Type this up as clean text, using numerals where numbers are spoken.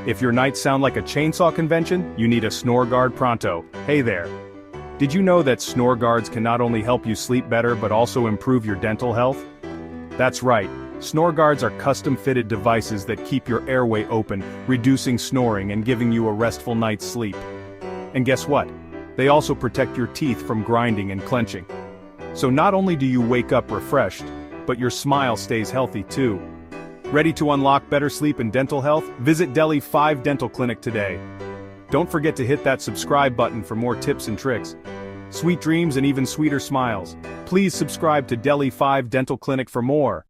If your nights sound like a chainsaw convention, you need a Snore Guard pronto. Hey there. Did you know that Snore Guards can not only help you sleep better but also improve your dental health? That's right, Snore Guards are custom-fitted devices that keep your airway open, reducing snoring and giving you a restful night's sleep. And guess what? They also protect your teeth from grinding and clenching. So not only do you wake up refreshed, but your smile stays healthy too. Ready to unlock better sleep and dental health? Visit Delhi 5 Dental Clinic today. Don't forget to hit that subscribe button for more tips and tricks. Sweet dreams and even sweeter smiles. Please subscribe to Delhi 5 Dental Clinic for more.